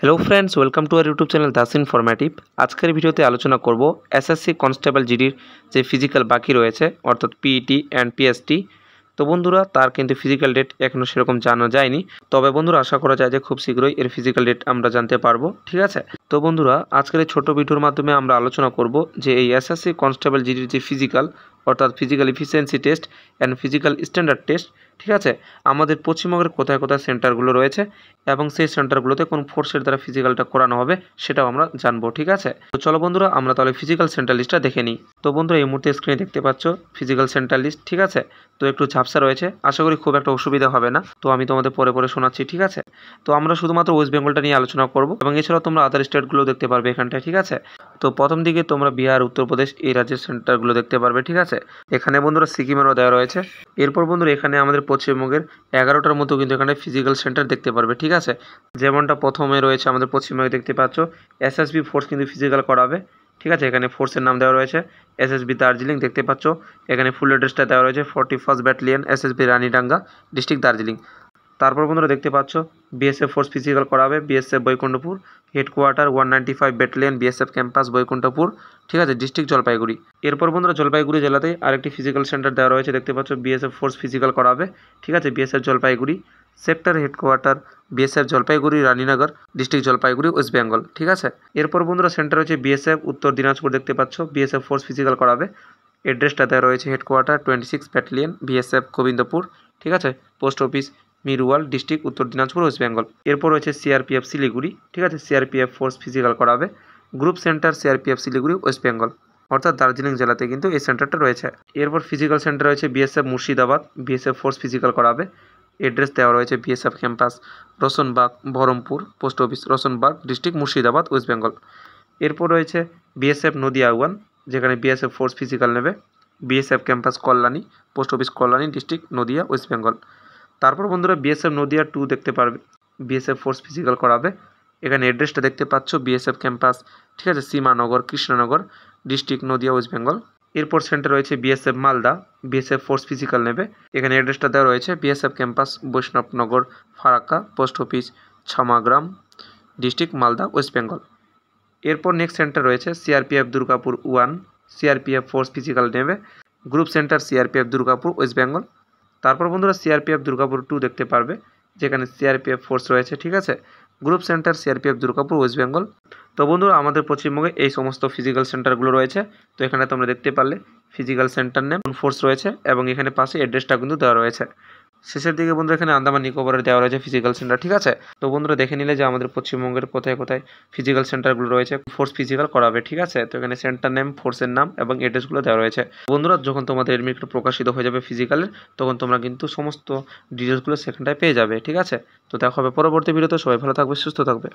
Hello friends welcome to our YouTube channel Das informative. आजकेर भिडियोते आलोचना करब एसएससी कन्स्टेबल जिडिर जे फिजिकल बाकी रयेछे अर्थात पीईटी एंड पीएसटी। तो बंधुरा तार किन्तु फिजिकल डेट एखोनो सेरकम जाना जायनि, तबे बंधुरा आशा करा जाय जे खूब शीघ्रई एर फिजिकल डेट आमरा जानते पारबो। ठीक आछे, तो बंधुरा आजकेर एई छोटो भिडियोर माध्यमे आमरा आलोचना करब जे एई एसएससी कन्स्टेबल जिडिर जे फिजिकल अर्थात physical efficiency test and physical standard test, ठीक है आमादेर पश्चिमबंगेर कोथाय कोथाय सेंटारगुलो रयेछे एबं सेई सेंटारगुलोते कोन फोर्सेर द्वारा फिजिकलटा करानो होबे सेटाও আমরা জানবো। ঠিক আছে, তো চলো বন্ধুরা আমরা তাহলে ফিজিক্যাল সেন্টার লিস্টটা দেখে নিই। তো বন্ধুরা এই মুহূর্তে স্ক্রিনে দেখতে পাচ্ছ ফিজিক্যাল সেন্টার লিস্ট। ঠিক আছে, তো একটু ঝাপসা রয়েছে, আশা করি খুব একটা অসুবিধা হবে না। তো আমি তোমাদের পরে পরে শোনাচ্ছি। ঠিক আছে, তো আমরা শুধুমাত্র ওয়েস্ট বেঙ্গলটা নিয়ে আলোচনা করব এবং এছাড়াও তোমরা আদার স্টেটগুলো দেখতে পারবে এখানটায়। ঠিক আছে, তো প্রথম দিকে তোমরা বিহার, উত্তরপ্রদেশ এই রাজ্যের সেন্টারগুলো দেখতে পারবে। ঠিক আছে, এখানে বন্ধুরা সিকিমেরও দেওয়া রয়েছে। এরপর বন্ধুরা এখানে আমাদের পশ্চিমবঙ্গের 11টার মতো কিন্তু এখানে ফিজিক্যাল সেন্টার দেখতে পারবে। ঠিক আছে, যেমনটা প্রথমে রয়েছে আমাদের পশ্চিমবঙ্গে দেখতে পাচ্ছ এসএসবি ফোর্স কিন্তু ফিজিক্যাল করাবে। ঠিক আছে, এখানে ফোর্সের নাম দেওয়া রয়েছে এসএসবি দার্জিলিং। দেখতে পাচ্ছ এখানে ফুল অ্যাড্রেসটা দেওয়া রয়েছে 41st battalion SSB Ranidanga, district Darjeeling. তারপর বন্ধুরা দেখতে পাচ্ছ বিএসএফ ফোর্স ফিজিক্যাল করাবে BSF Baikunthapur, headquarter 195 battalion BSF campus Baikunthapur. ঠিক আছে, ডিস্ট্রিক্ট জলপাইগুড়ি। এরপর বন্ধুরা জলপাইগুড়ি জেলাতে আরেকটি ফিজিক্যাল সেন্টার দেওয়া রয়েছে, দেখতে পাচ্ছ বিএসএফ ফোর্স ফিজিক্যাল করাবে। ঠিক আছে, BSF Jalpaiguri sector headquarter BSF Jalpaiguri Raninagar, district Jalpaiguri, West Bengal. ঠিক আছে, এরপর বন্ধুরা সেন্টার হচ্ছে বিএসএফ উত্তর দিনাজপুর। দেখতে পাচ্ছ বিএসএফ ফোর্স ফিজিক্যাল করাবে, অ্যাড্রেসটা দেওয়া রয়েছে হেডকোয়ার্টার 26 ব্যাটালিয়ন বিএসএফ গোবিন্দপুর। ঠিক আছে, পোস্ট অফিস মিরুয়াল, ডিস্ট্রিক্ট উত্তর দিনাজপুর, ওয়েস্ট বেঙ্গল। এরপর রয়েছে সিআরপিএফ শিলিগুড়ি। ঠিক আছে, সিআরপিএফ ফোর্স ফিজিক্যাল করাবে, group centre CRPF Siliguri, West Bengal, অর্থাৎ দার্জিলিং জেলাতে কিন্তু এই সেন্টারটা রয়েছে। এরপর ফিজিক্যাল সেন্টার রয়েছে BSF Murshidabad, BSF force physical করাবে, এড্রেস দেওয়া রয়েছে BSF campus Roshanbagh Baharampur, post office Roshanbagh, district Murshidabad, West Bengal. এরপর রয়েছে বিএসএফ নদিয়া 1, যেখানে বিএসএফ ফোর্স ফিজিক্যাল নেবে, BSF campus Kalyani, post office Kalyani, district Nadia, West Bengal. তারপর বন্ধুরা বিএসএফ নদিয়া 2 দেখতে পারবে, বিএসএফ ফোর্স ফিজিক্যাল করাবে। এখানে অ্যাড্রেসটা দেখতে পাচ্ছ বিএসএফ ক্যাম্পাস, ঠিক আছে, Simanagar, Krishnanagar, district Nadia, West Bengal. এরপর সেন্টার রয়েছে BSF Malda, BSF force physical নেবে। এখানে অ্যাড্রেসটা দেওয়া রয়েছে BSF campus Baishnabnagar, Farakka, post office Chhamagram, district Malda, West Bengal. এরপর নেক্সট সেন্টার রয়েছে CRPF Durgapur 1, CRPF force physical নেবে, group centre CRPF Durgapur, West Bengal. তারপর বন্ধুরা সিআরপিএফ দুর্গাপুর 2 দেখতে পারবে, যেখানে সিআরপিএফ ফোর্স রয়েছে। ঠিক আছে, group centre CRPF Durgapur, West Bengal. তো বন্ধুরা আমাদের পশ্চিমবঙ্গে এই সমস্ত ফিজিক্যাল সেন্টারগুলো রয়েছে। তো এখানে তোমরা দেখতে পারলে ফিজিক্যাল সেন্টার নেম, ফোর্স রয়েছে এবং এখানে পাশে অ্যাড্রেসটা কিন্তু দেওয়া রয়েছে। শেষের দিকে বন্ধুরা এখানে আন্দামান নিকোবরের দেওয়া রয়েছে ফিজিক্যাল সেন্টার। ঠিক আছে, তো বন্ধুরা দেখে নিলে যে আমাদের পশ্চিমবঙ্গের কোথায় কোথায় ফিজিক্যাল সেন্টারগুলো রয়েছে ফোর্স ফিজিক্যাল করাবে। ঠিক আছে, তো এখানে সেন্টার নেম, ফোর্সের নাম এবং অ্যাড্রেসগুলো দেওয়া রয়েছে। বন্ধুরা যখন তোমাদের এডমিটটা প্রকাশিত হয়ে যাবে ফিজিক্যালের, তখন তোমরা কিন্তু সমস্ত ডিটেলসগুলো সেখানটায় পেয়ে যাবে। ঠিক আছে, তো দেখা হবে পরবর্তী ভিডিওতে। সবাই ভালো থাকবে, সুস্থ থাকবে।